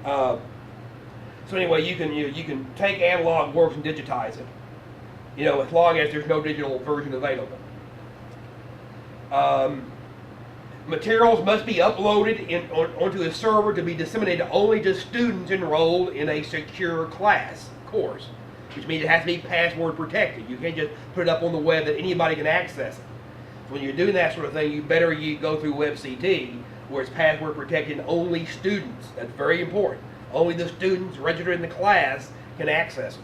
Uh, so anyway, you can take analog works and digitize it. As long as there's no digital version available. Materials must be uploaded onto a server to be disseminated only to students enrolled in a secure class course, which means it has to be password protected. You can't just put it up on the web that anybody can access it. So when you're doing that sort of thing, you go through WebCT, where it's password protected and only students. That's very important. Only the students registered in the class can access it.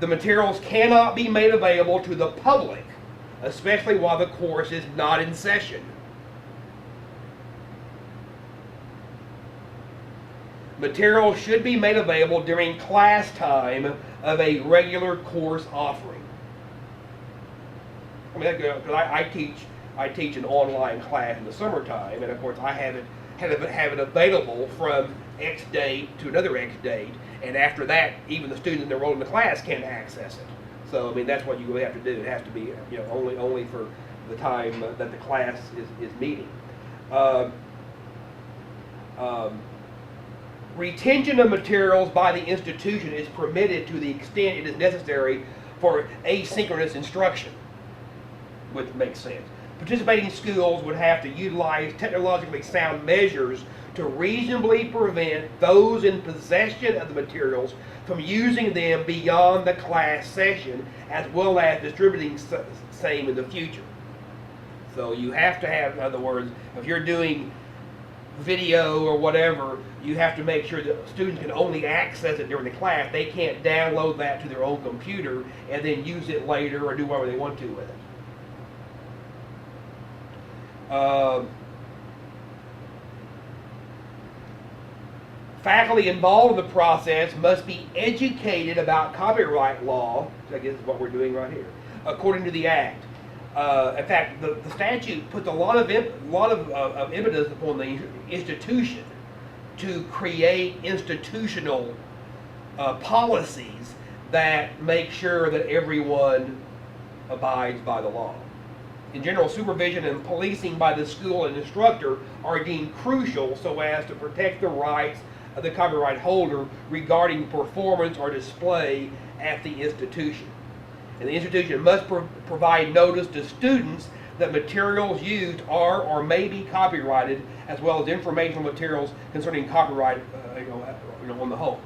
The materials cannot be made available to the public, especially while the course is not in session. Materials should be made available during class time of a regular course offering. I mean, because I teach an online class in the summertime, and of course I have it available from X date to another X date, and after that, even the students enrolled in the class can't access it. So I mean, that's what you really have to do. It has to be only for the time that the class is meeting. Retention of materials by the institution is permitted to the extent it is necessary for asynchronous instruction, which makes sense. Participating schools would have to utilize technologically sound measures to reasonably prevent those in possession of the materials from using them beyond the class session, as well as distributing same in the future. So you have to have, in other words, if you're doing video or whatever, you have to make sure that students can only access it during the class. They can't download that to their own computer and then use it later or do whatever they want to with it. Faculty involved in the process must be educated about copyright law, which I guess is what we're doing right here, according to the Act. In fact, the statute puts a lot of impetus upon the institution to create institutional policies that make sure that everyone abides by the law. In general, supervision and policing by the school and instructor are deemed crucial so as to protect the rights of the copyright holder regarding performance or display at the institution. And the institution must provide notice to students that materials used are or may be copyrighted, as well as informational materials concerning copyright on the whole.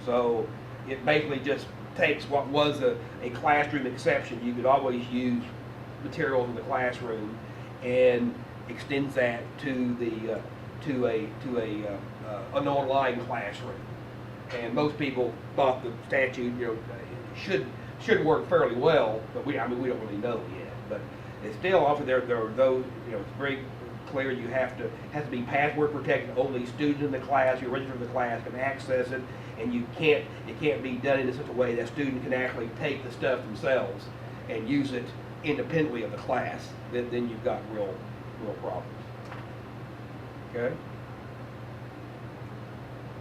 So it basically just takes what was a classroom exception. You could always use materials in the classroom and extends that to an online classroom. And most people thought the statute should work fairly well, but we don't really know yet. But it's still often there are those, it's very clear you has to be password protected. Only students in the class who are registered in the class can access it, and it can't be done in such a way that students can actually take the stuff themselves and use it independently of the class. Then you've got real problems. Okay?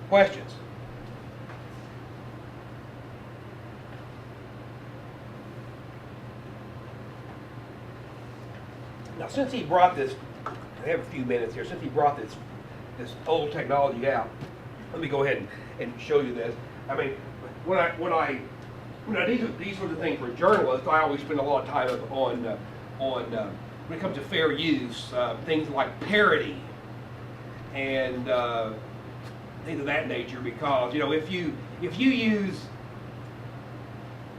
Questions? Now, since he brought this, I have a few minutes here. Since he brought this old technology out, let me go ahead and show you this. I mean, when I do these sorts of things for journalists, I always spend a lot of time on when it comes to fair use, things like parody and things of that nature. Because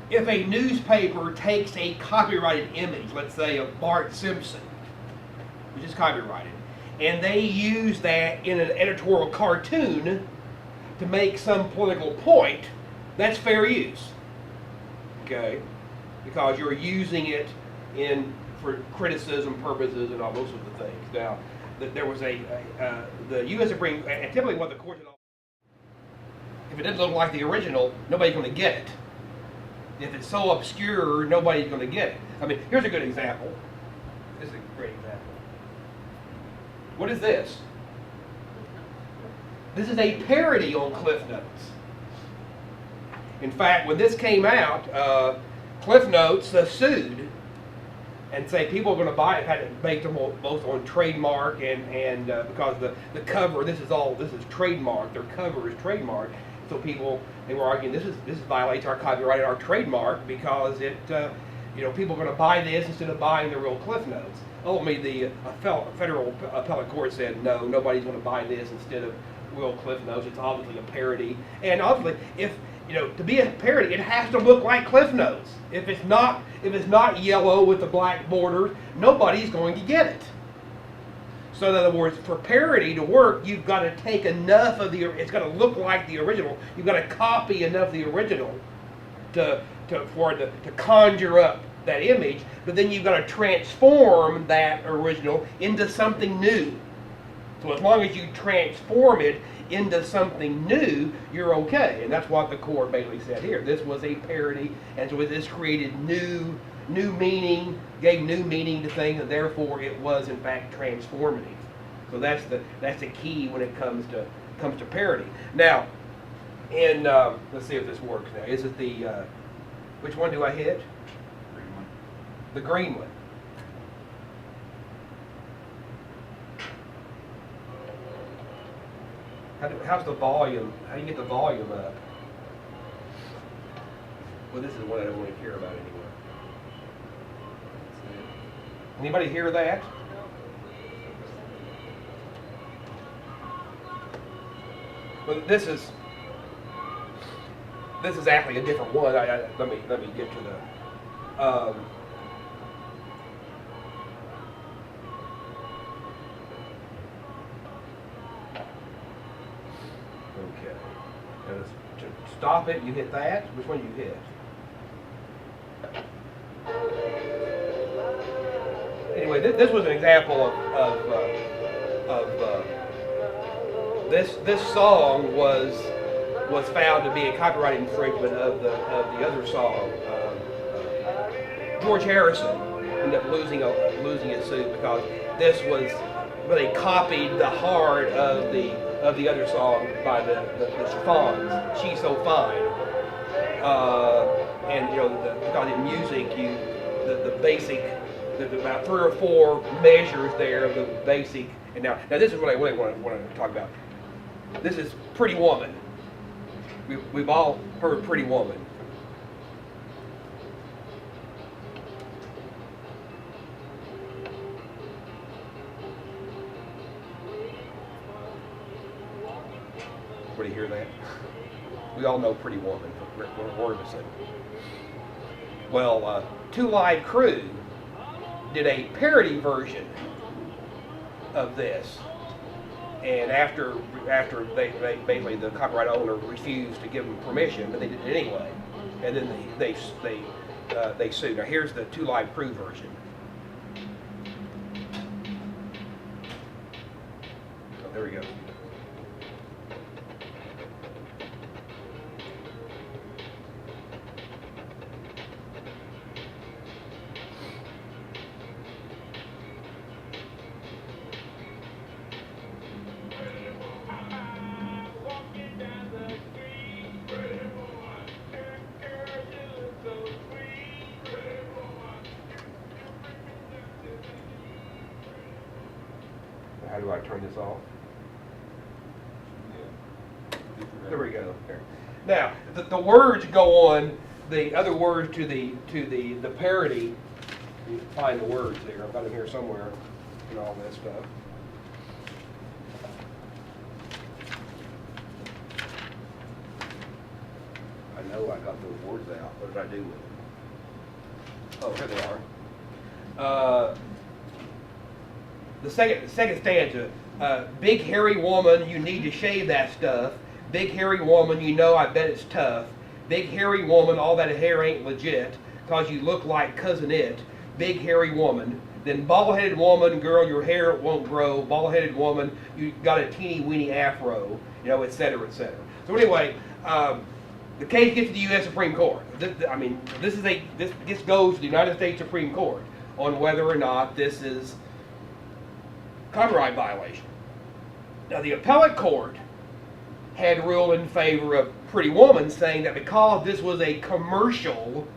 if a newspaper takes a copyrighted image, let's say of Bart Simpson, which is copyrighted, and they use that in an editorial cartoon to make some political point, that's fair use. Okay? Because you're using it for criticism purposes and all those sorts of things. Now, there was the U.S. Supreme, and typically what the court, if it doesn't look like the original, nobody's going to get it. If it's so obscure, nobody's going to get it. I mean, here's a good example. This is a great example. What is this? This is a parody on Cliff Notes. In fact, when this came out, Cliff Notes sued and say people are going to buy it, had it based on both on trademark and because the cover, this is trademark, their cover is trademark, so they were arguing this violates our copyright and our trademark because it people are going to buy this instead of buying the real Cliff Notes. Ultimately, the federal appellate court said no, nobody's going to buy this instead of real Cliff Notes. It's obviously a parody, and obviously if to be a parody, it has to look like Cliff Notes. If it's not yellow with the black borders, nobody's going to get it. So in other words, for parody to work, you've got to take enough of it's got to look like the original. You've got to copy enough of the original to conjure up that image, but then you've got to transform that original into something new. So as long as you transform it into something new, you're okay. And that's what the court basically said here. This was a parody, and so this created new meaning, gave new meaning to things, and therefore it was in fact transformative. So that's the key when it comes to parody. Now, let's see if this works now. Is it the which one do I hit? Green one. The green one. How's the volume? How do you get the volume up? Well, this is what I don't really care about anymore. Anybody hear that? Well, this is actually a different one. Let me get to the. Okay. And to stop it, you hit that. Which one do you hit? Anyway, this was an example of this song was found to be a copyright infringement of the other song. George Harrison ended up losing a suit because this was really copied the heart of the other song by the Chiffons, She's So Fine. And because in music the basic, there's about 3 or 4 measures there of the basic. And now this is what I really want to talk about. This is Pretty Woman. We've all heard Pretty Woman. Everybody hear that? We all know Pretty Woman from Rick Orbison. Well, Two Live Crew did a parody version of this, and after they basically the copyright owner refused to give them permission, but they did it anyway, and then they sued. Now here's the Two Live Crew version. Oh, there we go. How do I turn this off? There we go. There. Now the words go on. The other words to the parody. You can find the words there. I've got them here somewhere. And all that stuff. I know I got those words out. What did I do with them? Oh, here they are. The second stanza, big hairy woman, you need to shave that stuff. Big hairy woman, you know I bet it's tough. Big hairy woman, all that hair ain't legit, cause you look like Cousin It. Big hairy woman. Then bald-headed woman, girl, your hair won't grow. Bald-headed woman, you got a teeny weeny afro, et cetera, et cetera. So anyway, the case gets to the U.S. Supreme Court. This goes to the United States Supreme Court on whether or not this is copyright violation. Now the appellate court had ruled in favor of Pretty Woman, saying that because this was a commercial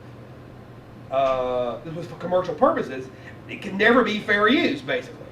this was for commercial purposes, it can never be fair use, basically.